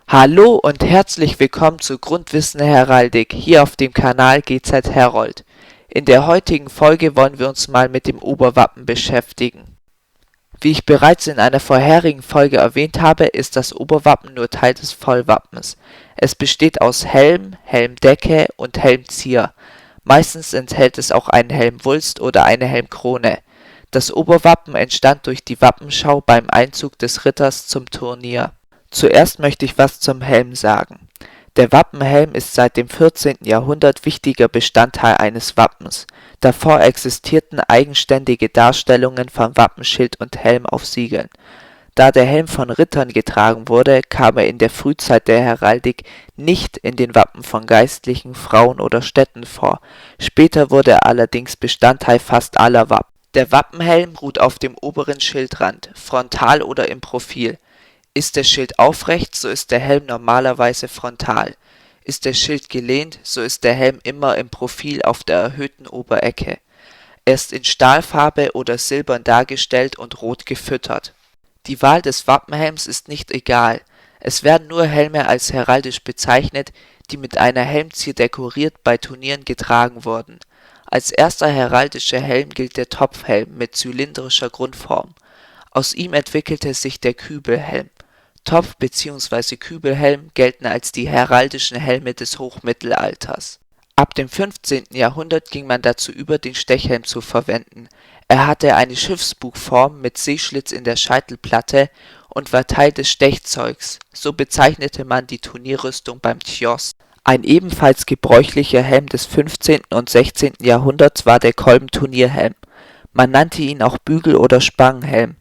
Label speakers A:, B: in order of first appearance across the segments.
A: Hallo und herzlich willkommen zu Grundwissen Heraldik hier auf dem Kanal GZ Herold. In der heutigen Folge wollen wir uns mal mit dem Oberwappen beschäftigen. Wie ich bereits in einer vorherigen Folge erwähnt habe, ist das Oberwappen nur Teil des Vollwappens. Es besteht aus Helm, Helmdecke und Helmzier. Meistens enthält es auch einen Helmwulst oder eine Helmkrone. Das Oberwappen entstand durch die Wappenschau beim Einzug des Ritters zum Turnier. Zuerst möchte ich was zum Helm sagen. Der Wappenhelm ist seit dem 14. Jahrhundert wichtiger Bestandteil eines Wappens. Davor existierten eigenständige Darstellungen von Wappenschild und Helm auf Siegeln. Da der Helm von Rittern getragen wurde, kam er in der Frühzeit der Heraldik nicht in den Wappen von Geistlichen, Frauen oder Städten vor. Später wurde er allerdings Bestandteil fast aller Wappen. Der Wappenhelm ruht auf dem oberen Schildrand, frontal oder im Profil. Ist der Schild aufrecht, so ist der Helm normalerweise frontal. Ist der Schild gelehnt, so ist der Helm immer im Profil auf der erhöhten Oberecke. Er ist in Stahlfarbe oder silbern dargestellt und rot gefüttert. Die Wahl des Wappenhelms ist nicht egal. Es werden nur Helme als heraldisch bezeichnet, die mit einer Helmzier dekoriert bei Turnieren getragen wurden. Als erster heraldischer Helm gilt der Topfhelm mit zylindrischer Grundform. Aus ihm entwickelte sich der Kübelhelm. Topf- bzw. Kübelhelm gelten als die heraldischen Helme des Hochmittelalters. Ab dem 15. Jahrhundert ging man dazu über, den Stechhelm zu verwenden. Er hatte eine Schiffsbugform mit Seeschlitz in der Scheitelplatte und war Teil des Stechzeugs, so bezeichnete man die Turnierrüstung beim Tjoss. Ein ebenfalls gebräuchlicher Helm des 15. und 16. Jahrhunderts war der Kolbenturnierhelm. Man nannte ihn auch Bügel- oder Spangenhelm.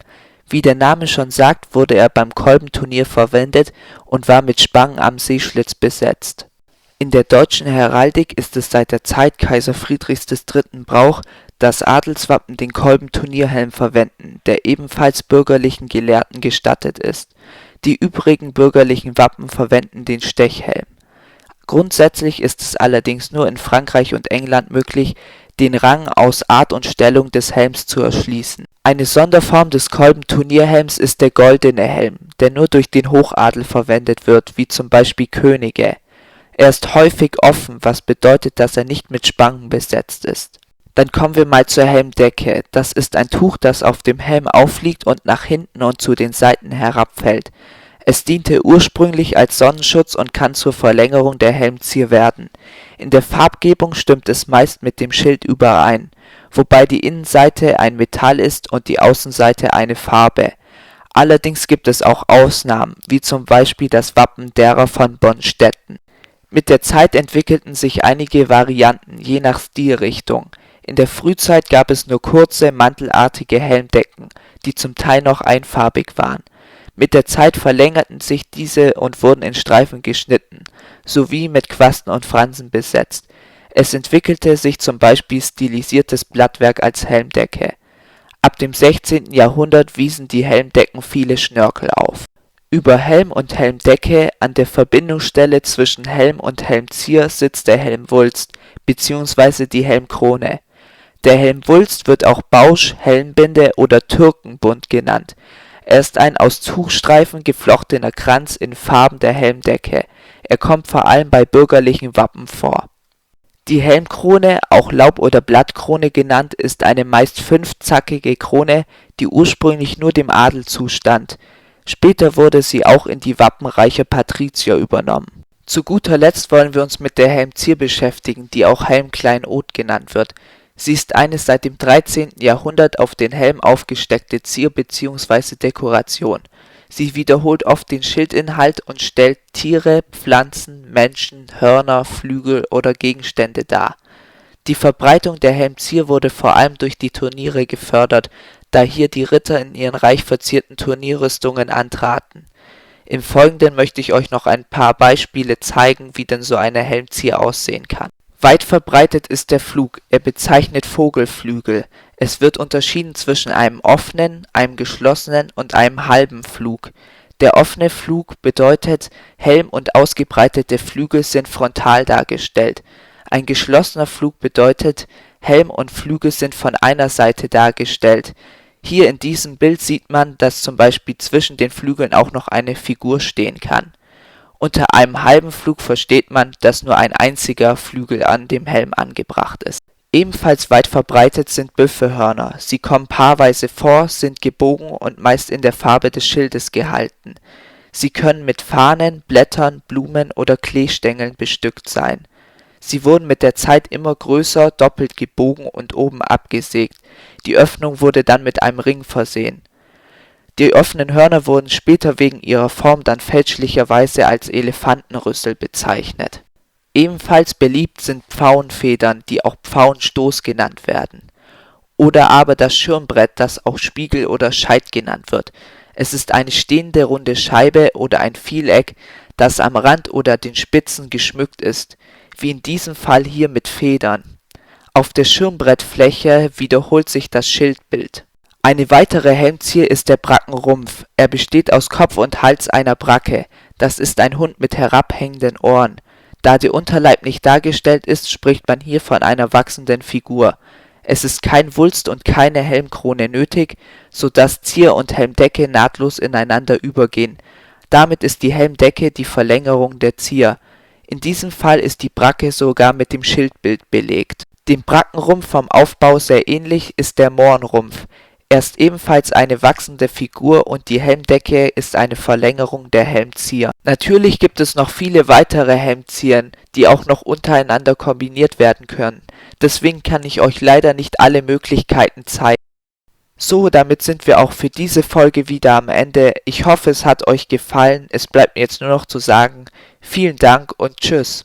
A: Wie der Name schon sagt, wurde er beim Kolbenturnier verwendet und war mit Spangen am Seeschlitz besetzt. In der deutschen Heraldik ist es seit der Zeit Kaiser Friedrichs III. Brauch, dass Adelswappen den Kolbenturnierhelm verwenden, der ebenfalls bürgerlichen Gelehrten gestattet ist. Die übrigen bürgerlichen Wappen verwenden den Stechhelm. Grundsätzlich ist es allerdings nur in Frankreich und England möglich, den Rang aus Art und Stellung des Helms zu erschließen. Eine Sonderform des Kolbenturnierhelms ist der goldene Helm, der nur durch den Hochadel verwendet wird, wie zum Beispiel Könige. Er ist häufig offen, was bedeutet, dass er nicht mit Spangen besetzt ist. Dann kommen wir mal zur Helmdecke. Das ist ein Tuch, das auf dem Helm aufliegt und nach hinten und zu den Seiten herabfällt. Es diente ursprünglich als Sonnenschutz und kann zur Verlängerung der Helmzier werden. In der Farbgebung stimmt es meist mit dem Schild überein, wobei die Innenseite ein Metall ist und die Außenseite eine Farbe. Allerdings gibt es auch Ausnahmen, wie zum Beispiel das Wappen derer von Bonstetten. Mit der Zeit entwickelten sich einige Varianten, je nach Stilrichtung. In der Frühzeit gab es nur kurze, mantelartige Helmdecken, die zum Teil noch einfarbig waren. Mit der Zeit verlängerten sich diese und wurden in Streifen geschnitten, sowie mit Quasten und Fransen besetzt. Es entwickelte sich zum Beispiel stilisiertes Blattwerk als Helmdecke. Ab dem 16. Jahrhundert wiesen die Helmdecken viele Schnörkel auf. Über Helm und Helmdecke an der Verbindungsstelle zwischen Helm und Helmzier sitzt der Helmwulst bzw. die Helmkrone. Der Helmwulst wird auch Bausch, Helmbinde oder Türkenbund genannt. Er ist ein aus Tuchstreifen geflochtener Kranz in Farben der Helmdecke. Er kommt vor allem bei bürgerlichen Wappen vor. Die Helmkrone, auch Laub- oder Blattkrone genannt, ist eine meist fünfzackige Krone, die ursprünglich nur dem Adel zustand. Später wurde sie auch in die Wappen reicher Patrizier übernommen. Zu guter Letzt wollen wir uns mit der Helmzier beschäftigen, die auch Helmkleinod genannt wird. Sie ist eine seit dem 13. Jahrhundert auf den Helm aufgesteckte Zier bzw. Dekoration. Sie wiederholt oft den Schildinhalt und stellt Tiere, Pflanzen, Menschen, Hörner, Flügel oder Gegenstände dar. Die Verbreitung der Helmzier wurde vor allem durch die Turniere gefördert, da hier die Ritter in ihren reich verzierten Turnierrüstungen antraten. Im Folgenden möchte ich euch noch ein paar Beispiele zeigen, wie denn so eine Helmzier aussehen kann. Weit verbreitet ist der Flug, er bezeichnet Vogelflügel. Es wird unterschieden zwischen einem offenen, einem geschlossenen und einem halben Flug. Der offene Flug bedeutet, Helm und ausgebreitete Flügel sind frontal dargestellt. Ein geschlossener Flug bedeutet, Helm und Flügel sind von einer Seite dargestellt. Hier in diesem Bild sieht man, dass zum Beispiel zwischen den Flügeln auch noch eine Figur stehen kann. Unter einem halben Flug versteht man, dass nur ein einziger Flügel an dem Helm angebracht ist. Ebenfalls weit verbreitet sind Büffelhörner. Sie kommen paarweise vor, sind gebogen und meist in der Farbe des Schildes gehalten. Sie können mit Fahnen, Blättern, Blumen oder Kleestängeln bestückt sein. Sie wurden mit der Zeit immer größer, doppelt gebogen und oben abgesägt. Die Öffnung wurde dann mit einem Ring versehen. Die offenen Hörner wurden später wegen ihrer Form dann fälschlicherweise als Elefantenrüssel bezeichnet. Ebenfalls beliebt sind Pfauenfedern, die auch Pfauenstoß genannt werden. Oder aber das Schirmbrett, das auch Spiegel oder Scheit genannt wird. Es ist eine stehende runde Scheibe oder ein Vieleck, das am Rand oder den Spitzen geschmückt ist, wie in diesem Fall hier mit Federn. Auf der Schirmbrettfläche wiederholt sich das Schildbild. Eine weitere Helmzier ist der Brackenrumpf. Er besteht aus Kopf und Hals einer Bracke. Das ist ein Hund mit herabhängenden Ohren. Da der Unterleib nicht dargestellt ist, spricht man hier von einer wachsenden Figur. Es ist kein Wulst und keine Helmkrone nötig, so dass Zier und Helmdecke nahtlos ineinander übergehen. Damit ist die Helmdecke die Verlängerung der Zier. In diesem Fall ist die Bracke sogar mit dem Schildbild belegt. Dem Brackenrumpf vom Aufbau sehr ähnlich ist der Mohrenrumpf. Er ist ebenfalls eine wachsende Figur und die Helmdecke ist eine Verlängerung der Helmzier. Natürlich gibt es noch viele weitere Helmzieren, die auch noch untereinander kombiniert werden können. Deswegen kann ich euch leider nicht alle Möglichkeiten zeigen. So, damit sind wir auch für diese Folge wieder am Ende. Ich hoffe, es hat euch gefallen. Es bleibt mir jetzt nur noch zu sagen, vielen Dank und tschüss.